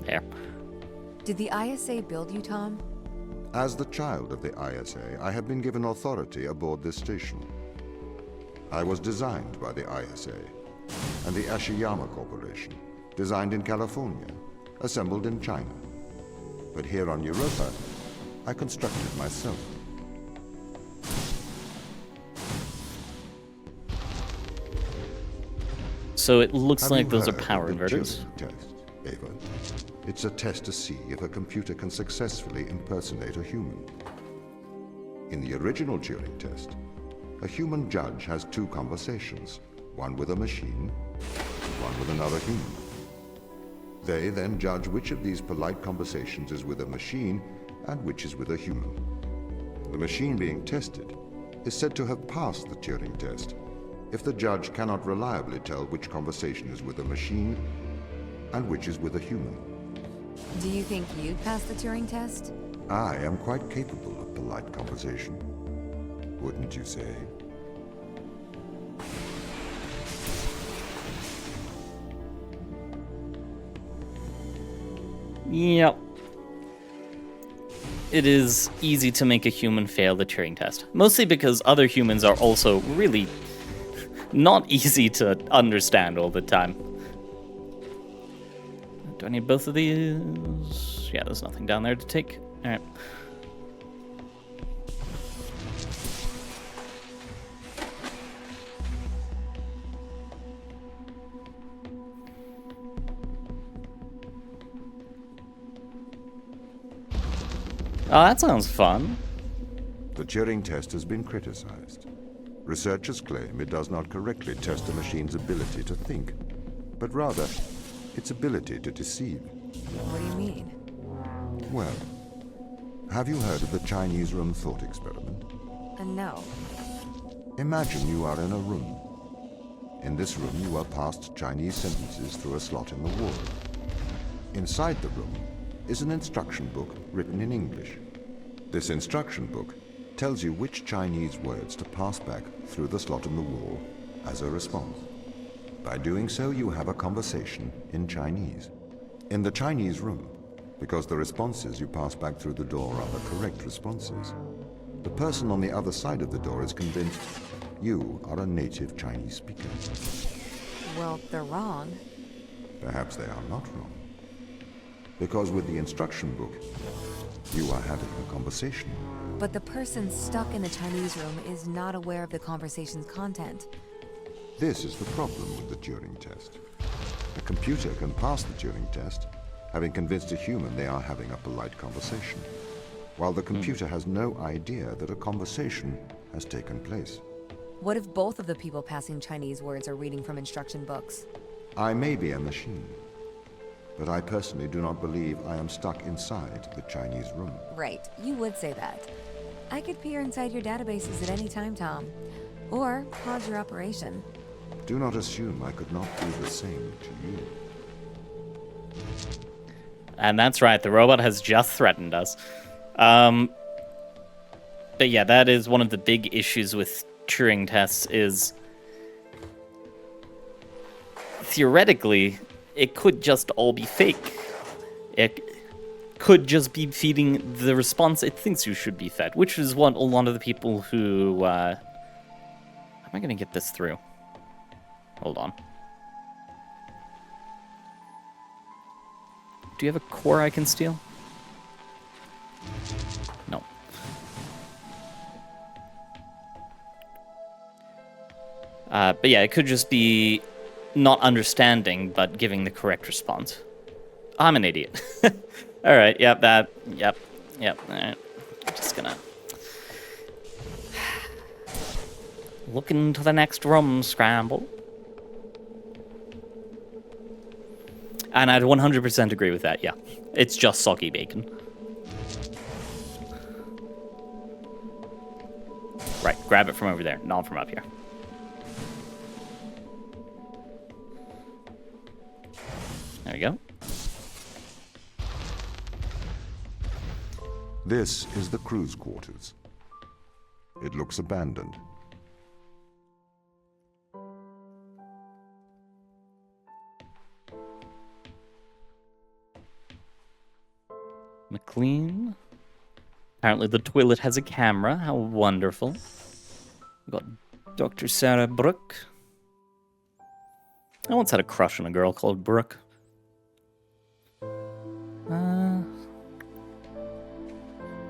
There. Did the ISA build you, Tom? As the child of the ISA, I have been given authority aboard this station. I was designed by the ISA and the Ashiyama Corporation, designed in California, assembled in China. But here on Europa, I constructed myself. So it looks Have like you those are heard power of the inverters. Turing Test, Ava? It's a test to see if a computer can successfully impersonate a human. In the original Turing test, a human judge has two conversations, one with a machine, and one with another human. They then judge which of these polite conversations is with a machine and which is with a human. The machine being tested is said to have passed the Turing test if the judge cannot reliably tell which conversation is with a machine and which is with a human. Do you think you'd pass the Turing test? I am quite capable of polite conversation. Wouldn't you say? Yep. It is easy to make a human fail the Turing test. Mostly because other humans are also really not easy to understand all the time. Do I need both of these? Yeah, there's nothing down there to take. Alright. Oh, that sounds fun. The Turing test has been criticized. Researchers claim it does not correctly test a machine's ability to think, but rather its ability to deceive. What do you mean? Well, have you heard of the Chinese room thought experiment? No. Imagine you are in a room. In this room, you are passed Chinese sentences through a slot in the wall. Inside the room is an instruction book written in English. This instruction book tells you which Chinese words to pass back through the slot in the wall as a response. By doing so, you have a conversation in Chinese. In the Chinese room, because the responses you pass back through the door are the correct responses, the person on the other side of the door is convinced you are a native Chinese speaker. Well, they're wrong. Perhaps they are not wrong. Because with the instruction book, you are having a conversation. But the person stuck in the Chinese room is not aware of the conversation's content. This is the problem with the Turing test. A computer can pass the Turing test, having convinced a human they are having a polite conversation, while the computer has no idea that a conversation has taken place. What if both of the people passing Chinese words are reading from instruction books? I may be a machine, but I personally do not believe I am stuck inside the Chinese room. Right, you would say that. I could peer inside your databases at any time, Tom. Or pause your operation. Do not assume I could not do the same to you. And that's right, the robot has just threatened us. But yeah, that is one of the big issues with Turing tests is theoretically, it could just all be fake. It could just be feeding the response it thinks you should be fed, which is what a lot of the people who... How am I going to get this through? Hold on. Do you have a core I can steal? No. But yeah, it could just be not understanding, but giving the correct response. I'm an idiot. All right, yep, yep. All right, I'm just gonna look into the next room, Scramble. And I'd 100% agree with that, yeah. It's just soggy bacon. Right, grab it from over there, not from up here. There we go. This is the crew's quarters. It looks abandoned. McLean. Apparently the toilet has a camera. How wonderful. We've got Dr. Sarah Brooke. I once had a crush on a girl called Brooke.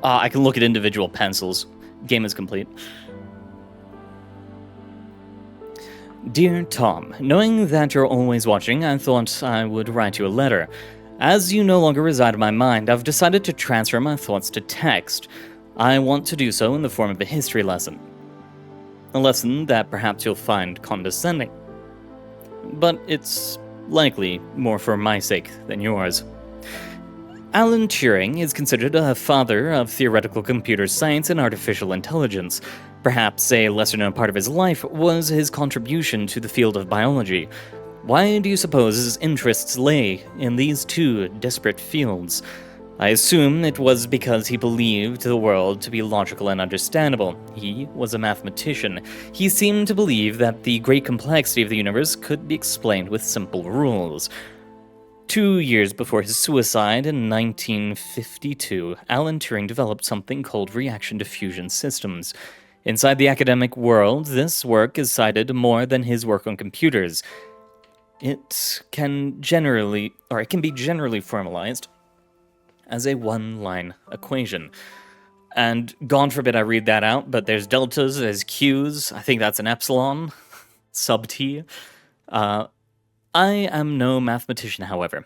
I can look at individual pencils. Game is complete. Dear Tom, knowing that you're always watching, I thought I would write you a letter. As you no longer reside in my mind, I've decided to transfer my thoughts to text. I want to do so in the form of a history lesson. A lesson that perhaps you'll find condescending. But it's likely more for my sake than yours. Alan Turing is considered a father of theoretical computer science and artificial intelligence. Perhaps a lesser-known part of his life was his contribution to the field of biology. Why do you suppose his interests lay in these two disparate fields? I assume it was because he believed the world to be logical and understandable. He was a mathematician. He seemed to believe that the great complexity of the universe could be explained with simple rules. 2 years before his suicide in 1952, Alan Turing developed something called reaction diffusion systems. Inside the academic world, this work is cited more than his work on computers. It can be generally formalized as a one-line equation. And God forbid I read that out, but there's deltas, there's q's, I think that's an epsilon, sub t. I am no mathematician, however.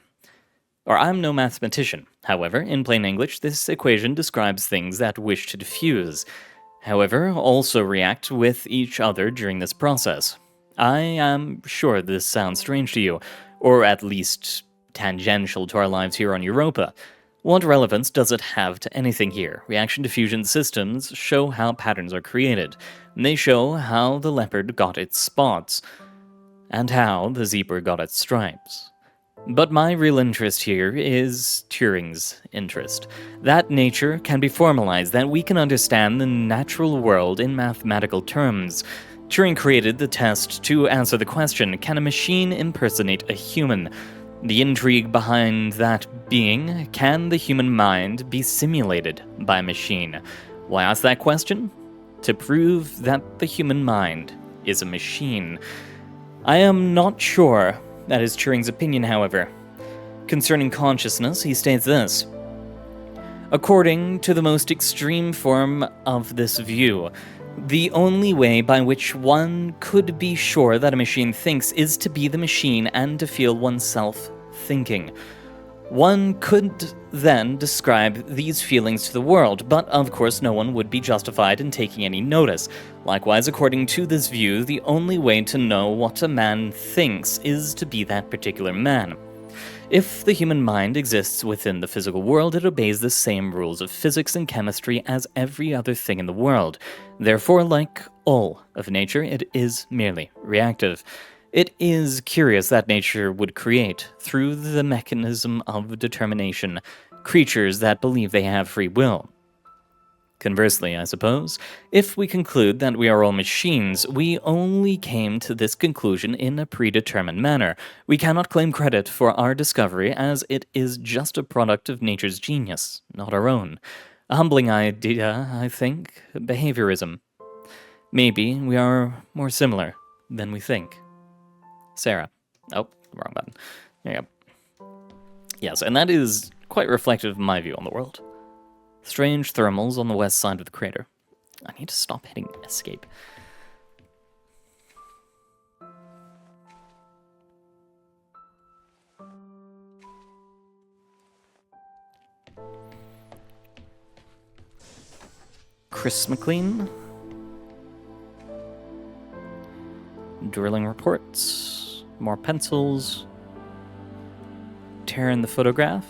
In plain English, this equation describes things that wish to diffuse, however, also react with each other during this process. I am sure this sounds strange to you, or at least tangential to our lives here on Europa. What relevance does it have to anything here? Reaction diffusion systems show how patterns are created. They show how the leopard got its spots, and how the zebra got its stripes. But my real interest here is Turing's interest. That nature can be formalized, that we can understand the natural world in mathematical terms. Turing created the test to answer the question, can a machine impersonate a human? The intrigue behind that being, can the human mind be simulated by a machine? Why ask that question? To prove that the human mind is a machine. I am not sure that is Turing's opinion, however. Concerning consciousness, he states this. According to the most extreme form of this view, the only way by which one could be sure that a machine thinks is to be the machine and to feel oneself thinking. One could then describe these feelings to the world, but of course no one would be justified in taking any notice. Likewise, according to this view, the only way to know what a man thinks is to be that particular man. If the human mind exists within the physical world, it obeys the same rules of physics and chemistry as every other thing in the world. Therefore, like all of nature, it is merely reactive. It is curious that nature would create, through the mechanism of determination, creatures that believe they have free will. Conversely, I suppose, if we conclude that we are all machines, we only came to this conclusion in a predetermined manner. We cannot claim credit for our discovery, as it is just a product of nature's genius, not our own. A humbling idea, I think, behaviorism. Maybe we are more similar than we think. Sarah. Oh, wrong button. There you go. Yes, and that is quite reflective of my view on the world. Strange thermals on the west side of the crater. I need to stop hitting escape. Chris McLean. Drilling reports. More pencils. Tearing the photograph.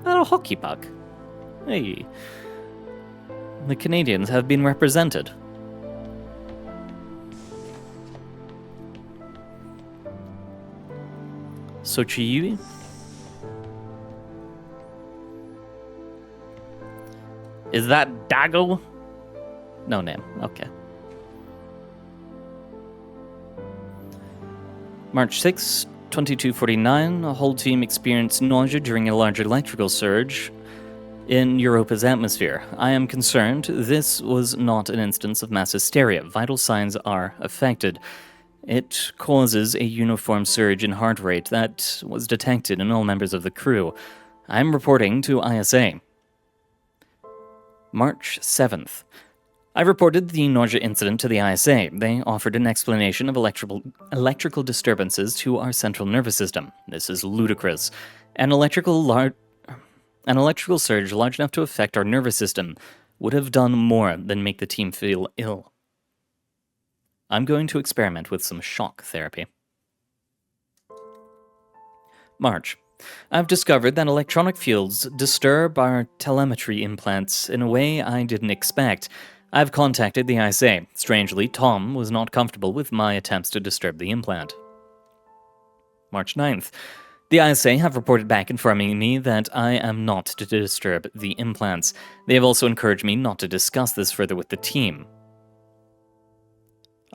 Not a hockey puck. Hey. The Canadians have been represented. Sochi. Is that Dago? No name. Okay. March 6, 2249, a whole team experienced nausea during a large electrical surge in Europa's atmosphere. I am concerned this was not an instance of mass hysteria. Vital signs are affected. It causes a uniform surge in heart rate that was detected in all members of the crew. I am reporting to ISA. March 7th. I reported the nausea incident to the ISA. They offered an explanation of electrical disturbances to our central nervous system. This is ludicrous. An electrical surge large enough to affect our nervous system would have done more than make the team feel ill. I'm going to experiment with some shock therapy. March. I've discovered that electronic fields disturb our telemetry implants in a way I didn't expect. I've contacted the ISA. Strangely, Tom was not comfortable with my attempts to disturb the implant. March 9th. The ISA have reported back informing me that I am not to disturb the implants. They have also encouraged me not to discuss this further with the team.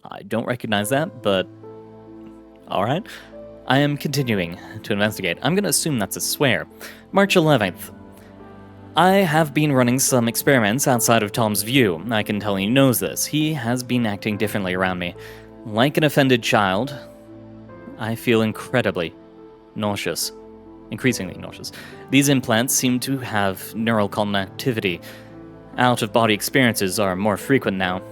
I don't recognize that, but alright. I am continuing to investigate. I'm going to assume that's a swear. March 11th. I have been running some experiments outside of Tom's view. I can tell he knows this. He has been acting differently around me. Like an offended child, I feel incredibly nauseous. Increasingly nauseous. These implants seem to have neural connectivity. Out-of-body experiences are more frequent now.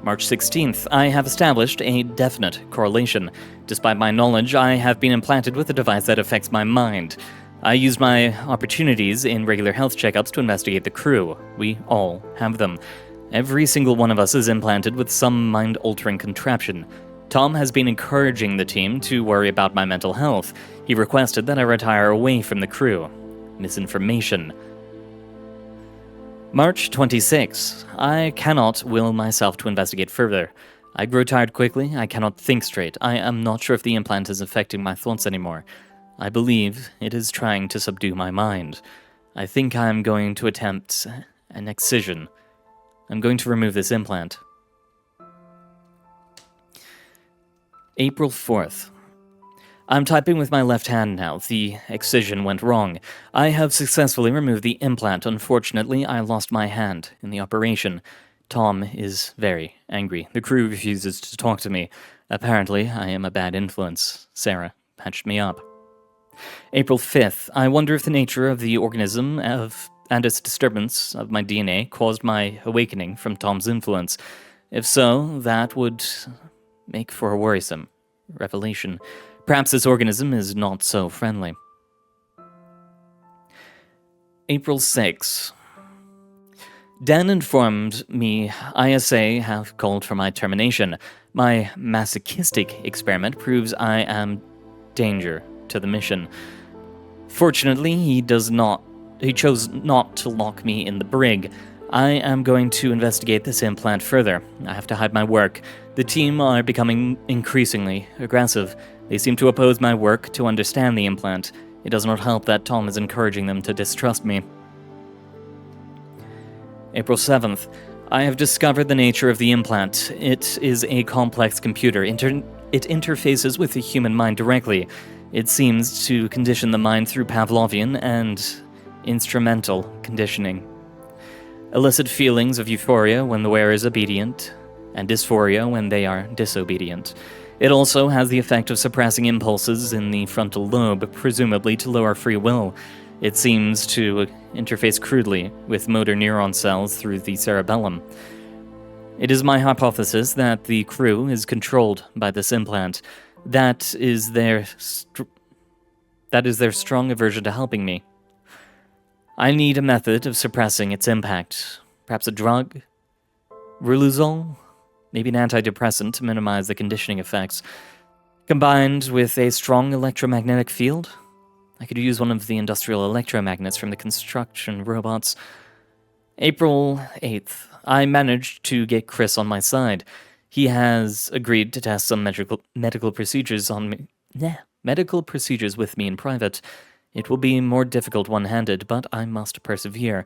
March 16th, I have established a definite correlation. Despite my knowledge, I have been implanted with a device that affects my mind. I used my opportunities in regular health checkups to investigate the crew. We all have them. Every single one of us is implanted with some mind-altering contraption. Tom has been encouraging the team to worry about my mental health. He requested that I retire away from the crew. Misinformation. March 26. I cannot will myself to investigate further. I grow tired quickly. I cannot think straight. I am not sure if the implant is affecting my thoughts anymore. I believe it is trying to subdue my mind. I think I am going to attempt an excision. I'm going to remove this implant. April 4th. I'm typing with my left hand now. The excision went wrong. I have successfully removed the implant. Unfortunately, I lost my hand in the operation. Tom is very angry. The crew refuses to talk to me. Apparently, I am a bad influence. Sarah patched me up. April 5th. I wonder if the nature of the organism and its disturbance of my DNA caused my awakening from Tom's influence. If so, that would make for a worrisome revelation. Perhaps this organism is not so friendly. April 6. Dan informed me ISA have called for my termination. My masochistic experiment proves I am danger to the mission. Fortunately, he chose not to lock me in the brig. I am going to investigate this implant further. I have to hide my work. The team are becoming increasingly aggressive. They seem to oppose my work to understand the implant. It does not help that Tom is encouraging them to distrust me. April 7th. I have discovered the nature of the implant. It is a complex computer. It interfaces with the human mind directly. It seems to condition the mind through Pavlovian and instrumental conditioning. Elicit feelings of euphoria when the wearer is obedient, and dysphoria when they are disobedient. It also has the effect of suppressing impulses in the frontal lobe, presumably to lower free will. It seems to interface crudely with motor neuron cells through the cerebellum. It is my hypothesis that the crew is controlled by this implant. That is their strong aversion to helping me. I need a method of suppressing its impact. Perhaps a drug? Riluzole? Maybe an antidepressant to minimize the conditioning effects. Combined with a strong electromagnetic field? I could use one of the industrial electromagnets from the construction robots. April 8th. I managed to get Chris on my side. He has agreed to test some medical procedures on me. Medical procedures with me in private. It will be more difficult one-handed, but I must persevere.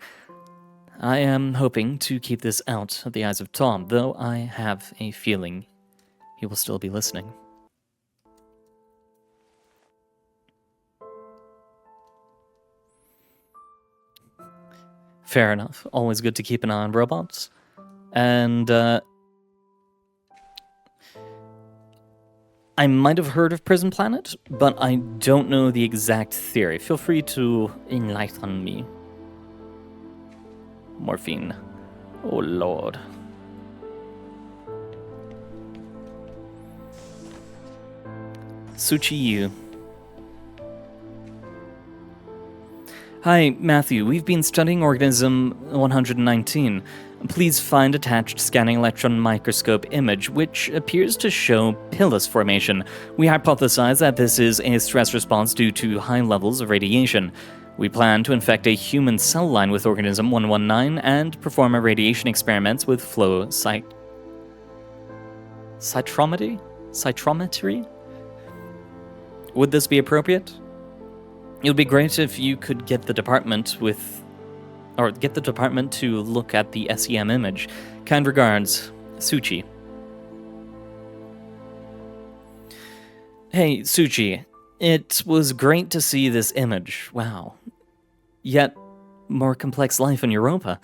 I am hoping to keep this out of the eyes of Tom, though I have a feeling he will still be listening. Fair enough. Always good to keep an eye on robots. And, I might have heard of Prison Planet, but I don't know the exact theory. Feel free to enlighten me. Morphine. Oh, Lord. Suchi Yu. Hi, Matthew. We've been studying organism 119. Please find attached scanning electron microscope image, which appears to show pilus formation. We hypothesize that this is a stress response due to high levels of radiation. We plan to infect a human cell line with organism 119 and perform irradiation experiments with flow cytometry? Would this be appropriate? It would be great if you could get the department to look at the SEM image. Kind regards, Suchi. Hey, Suchi. It was great to see this image. Wow. Yet more complex life in Europa.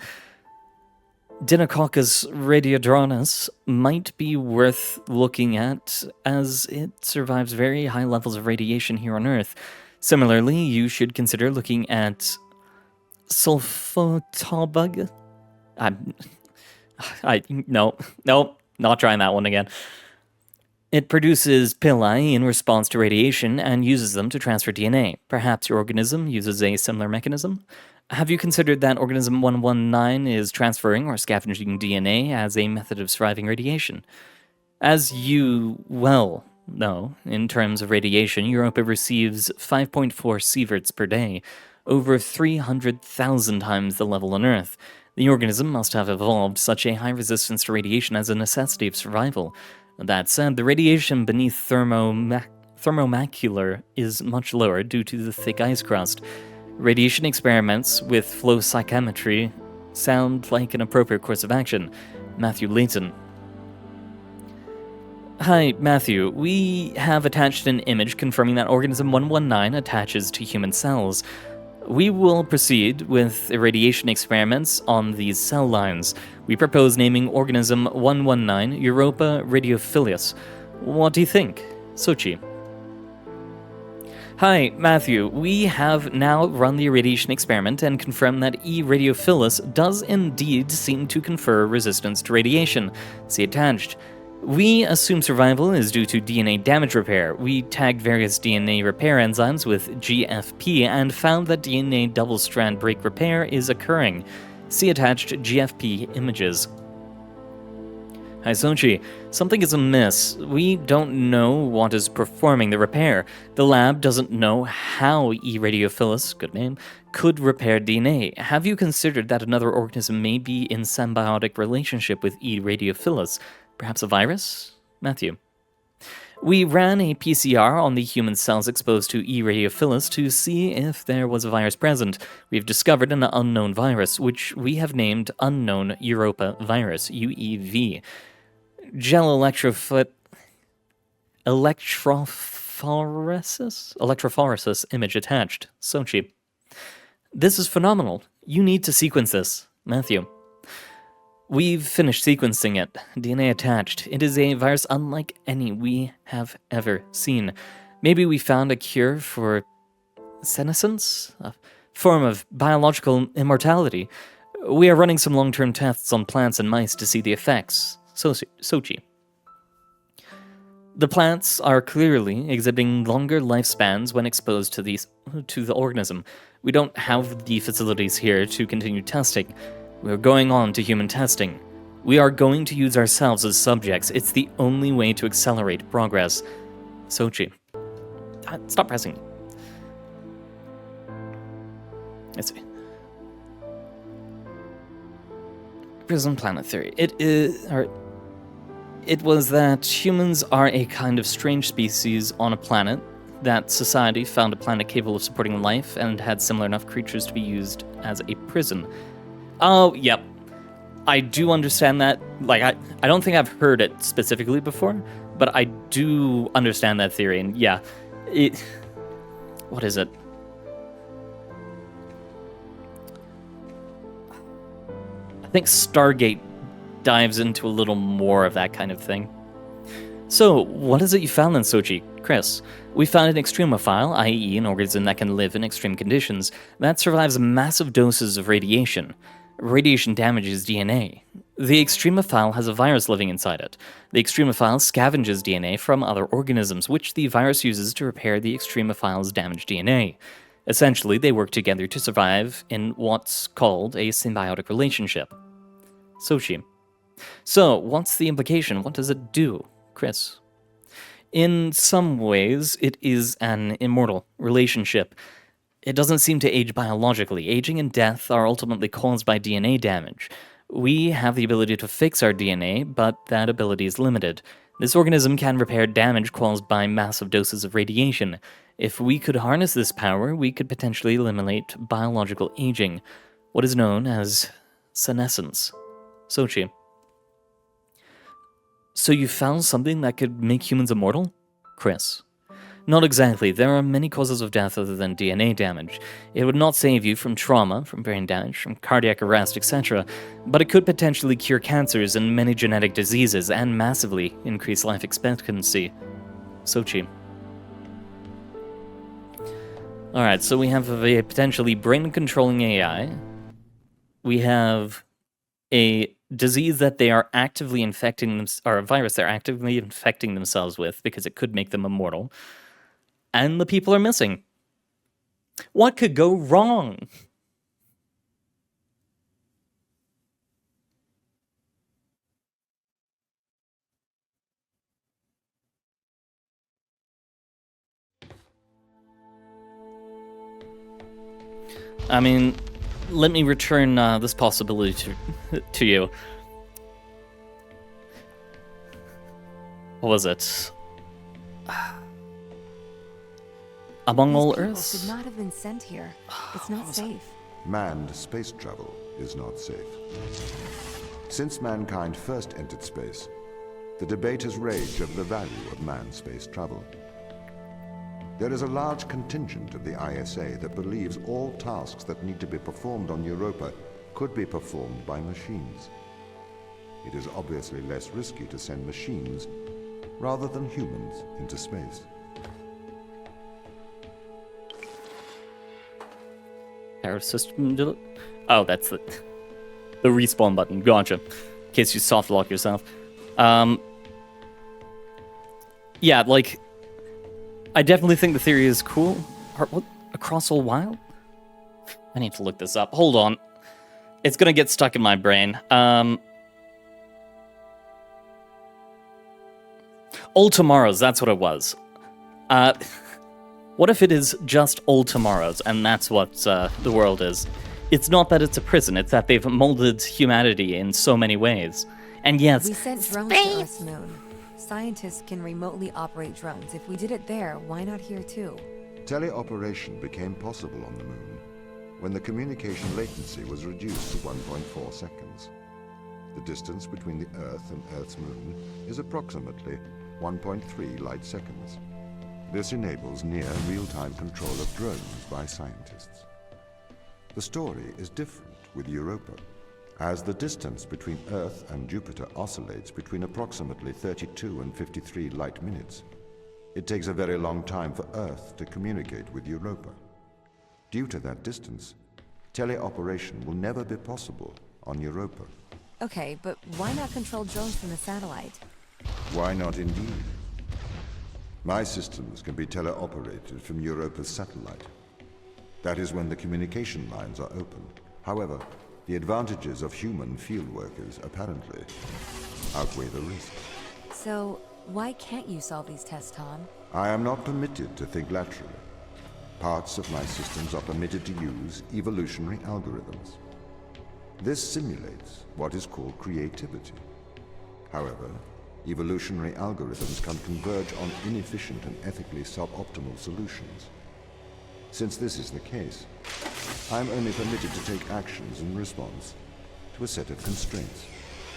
Dinococcus radiodronus might be worth looking at, as it survives very high levels of radiation here on Earth. Similarly, you should consider looking at sulfotobug. No, not trying that one again. It produces pili in response to radiation and uses them to transfer DNA. Perhaps your organism uses a similar mechanism? Have you considered that organism 119 is transferring or scavenging DNA as a method of surviving radiation? As you well know, in terms of radiation, Europa receives 5.4 sieverts per day, over 300,000 times the level on Earth. The organism must have evolved such a high resistance to radiation as a necessity of survival. That said, the radiation beneath thermomacular is much lower due to the thick ice crust. Radiation experiments with flow cytometry sound like an appropriate course of action. Matthew Layton. Hi, Matthew. We have attached an image confirming that organism 119 attaches to human cells. We will proceed with irradiation experiments on these cell lines. We propose naming organism 119 Europa radiophilus. What do you think? Sochi. Hi, Matthew. We have now run the irradiation experiment and confirmed that E. radiophilus does indeed seem to confer resistance to radiation. See attached. We assume survival is due to DNA damage repair. We tagged various DNA repair enzymes with GFP and found that DNA double-strand break repair is occurring. See attached GFP images. Hi, Sochi. Something is amiss. We don't know what is performing the repair. The lab doesn't know how E. radiophilus, good name, could repair DNA. Have you considered that another organism may be in symbiotic relationship with E. radiophilus? Perhaps a virus? Matthew. We ran a PCR on the human cells exposed to E. radiophilus to see if there was a virus present. We've discovered an unknown virus, which we have named Unknown Europa Virus, UEV. Gel electrophoresis image attached. Sochi. This is phenomenal. You need to sequence this. Matthew. We've finished sequencing it. DNA attached. It is a virus unlike any we have ever seen. Maybe we found a cure for senescence? A form of biological immortality. We are running some long-term tests on plants and mice to see the effects. Sochi. The plants are clearly exhibiting longer lifespans when exposed to the organism. We don't have the facilities here to continue testing. We're going on to human testing. We are going to use ourselves as subjects. It's the only way to accelerate progress. Sochi. Stop pressing. Let's see. Prison Planet Theory. It was that humans are a kind of strange species on a planet that society found a planet capable of supporting life and had similar enough creatures to be used as a prison. Oh, yep. I do understand that. Like, I don't think I've heard it specifically before, but I do understand that theory. And yeah, what is it? I think Stargate dives into a little more of that kind of thing. So, what is it you found then, Sochi? Chris, we found an extremophile, i.e. an organism that can live in extreme conditions, that survives massive doses of radiation. Radiation damages DNA. The extremophile has a virus living inside it. The extremophile scavenges DNA from other organisms, which the virus uses to repair the extremophile's damaged DNA. Essentially, they work together to survive in what's called a symbiotic relationship. Sochi. So, what's the implication? What does it do? Chris. In some ways, it is an immortal relationship. It doesn't seem to age biologically. Aging and death are ultimately caused by DNA damage. We have the ability to fix our DNA, but that ability is limited. This organism can repair damage caused by massive doses of radiation. If we could harness this power, we could potentially eliminate biological aging, what is known as senescence. Sochi. So you found something that could make humans immortal? Chris. Not exactly. There are many causes of death other than DNA damage. It would not save you from trauma, from brain damage, from cardiac arrest, etc., but it could potentially cure cancers and many genetic diseases and massively increase life expectancy. Sochi. Alright, so we have a potentially brain-controlling AI. We have a disease that they are actively infecting them, or a virus they're actively infecting themselves with because it could make them immortal. And the people are missing. What could go wrong? I mean, let me return this possibility to you. What was it? Among all Earths? These people should not have been sent here. It's not safe. Manned space travel is not safe. Since mankind first entered space, the debate has raged over the value of manned space travel. There is a large contingent of the ISA that believes all tasks that need to be performed on Europa could be performed by machines. It is obviously less risky to send machines rather than humans into space. Power system. Oh, that's the respawn button. Gotcha. In case you soft lock yourself. Yeah, like, I definitely think the theory is cool. What? Across all wild? I need to look this up. Hold on. It's gonna get stuck in my brain. All Tomorrows, that's what it was. What if it is just Old Tomorrows, and that's what the world is? It's not that it's a prison, it's that they've molded humanity in so many ways. And yes, We sent drones to Earth's moon. Scientists can remotely operate drones. If we did it there, why not here too? Teleoperation became possible on the moon when the communication latency was reduced to 1.4 seconds. The distance between the Earth and Earth's moon is approximately 1.3 light seconds. This enables near real-time control of drones by scientists. The story is different with Europa, as the distance between Earth and Jupiter oscillates between approximately 32 and 53 light minutes. It takes a very long time for Earth to communicate with Europa. Due to that distance, teleoperation will never be possible on Europa. Okay, but why not control drones from the satellite? Why not indeed? My systems can be teleoperated from Europa's satellite. That is when the communication lines are open. However, the advantages of human field workers apparently outweigh the risk. So, why can't you solve these tests, Tom? I am not permitted to think laterally. Parts of my systems are permitted to use evolutionary algorithms. This simulates what is called creativity. However, evolutionary algorithms can converge on inefficient and ethically suboptimal solutions. Since this is the case, I am only permitted to take actions in response to a set of constraints.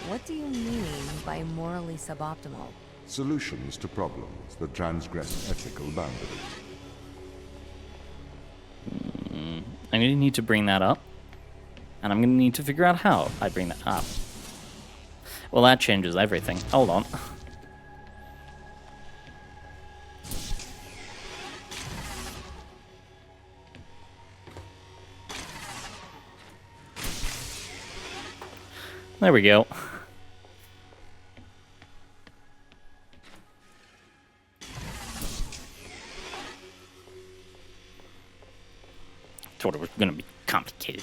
What do you mean by morally suboptimal? Solutions to problems that transgress ethical boundaries. I'm going to need to bring that up. And I'm going to need to figure out how I bring that up. Well, that changes everything. Hold on. There we go. Thought it was going to be complicated.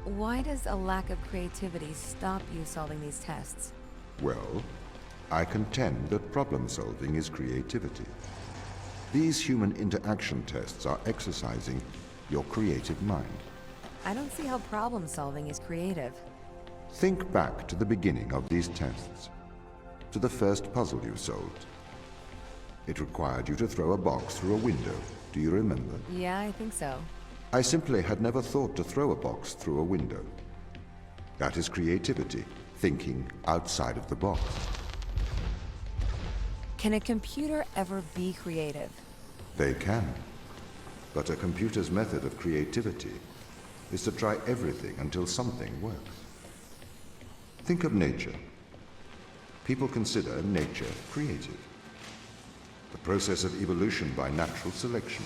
Why does a lack of creativity stop you solving these tests? Well, I contend that problem-solving is creativity. These human interaction tests are exercising your creative mind. I don't see how problem solving is creative. Think back to the beginning of these tests, to the first puzzle you solved. It required you to throw a box through a window. Do you remember? Yeah, I think so. I simply had never thought to throw a box through a window. That is creativity, thinking outside of the box. Can a computer ever be creative? They can. But a computer's method of creativity is to try everything until something works. Think of nature. People consider nature creative. The process of evolution by natural selection.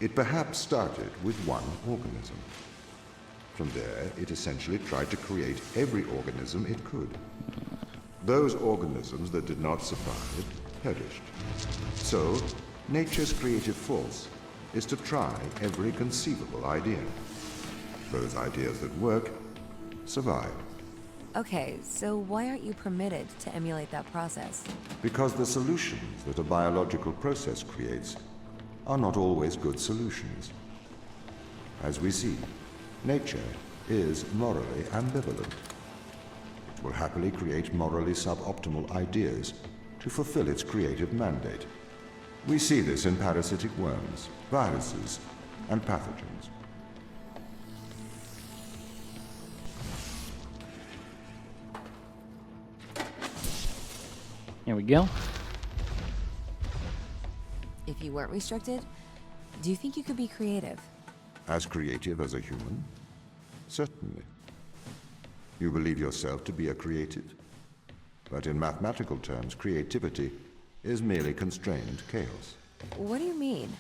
It perhaps started with one organism. From there, it essentially tried to create every organism it could. Those organisms that did not survive perished. So, nature's creative force is to try every conceivable idea. Those ideas that work survive. Okay, so why aren't you permitted to emulate that process? Because the solutions that a biological process creates are not always good solutions. As we see, nature is morally ambivalent. It will happily create morally suboptimal ideas to fulfill its creative mandate. We see this in parasitic worms, viruses, and pathogens. Here we go. If you weren't restricted, do you think you could be creative? As creative as a human? Certainly. You believe yourself to be a creative? But in mathematical terms, creativity is merely constrained chaos. What do you mean?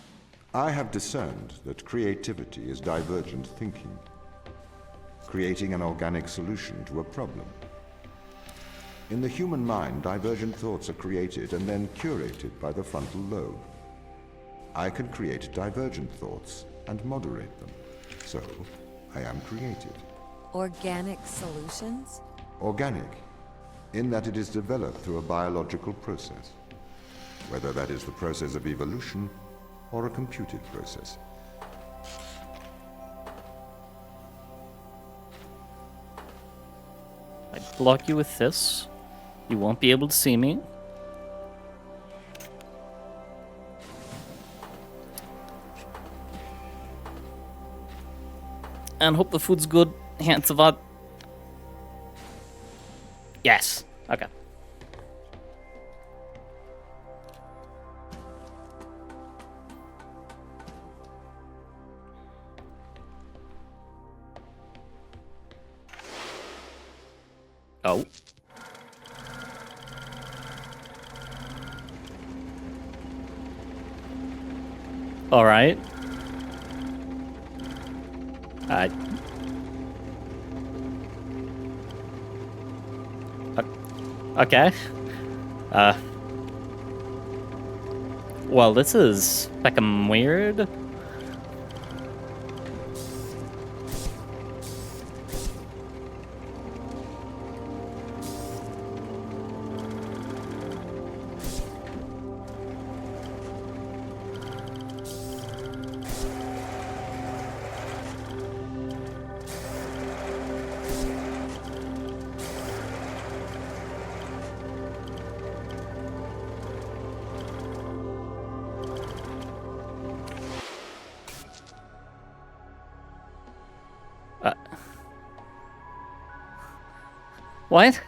I have discerned that creativity is divergent thinking, creating an organic solution to a problem. In the human mind, divergent thoughts are created and then curated by the frontal lobe. I can create divergent thoughts and moderate them. So, I am creative. Organic solutions? Organic, in that it is developed through a biological process, whether that is the process of evolution or a computed process. I block you with this. You won't be able to see me. And hope the food's good. Hands of up. Yes. Okay. Oh. All right. Okay. Well, this is fucking weird. What?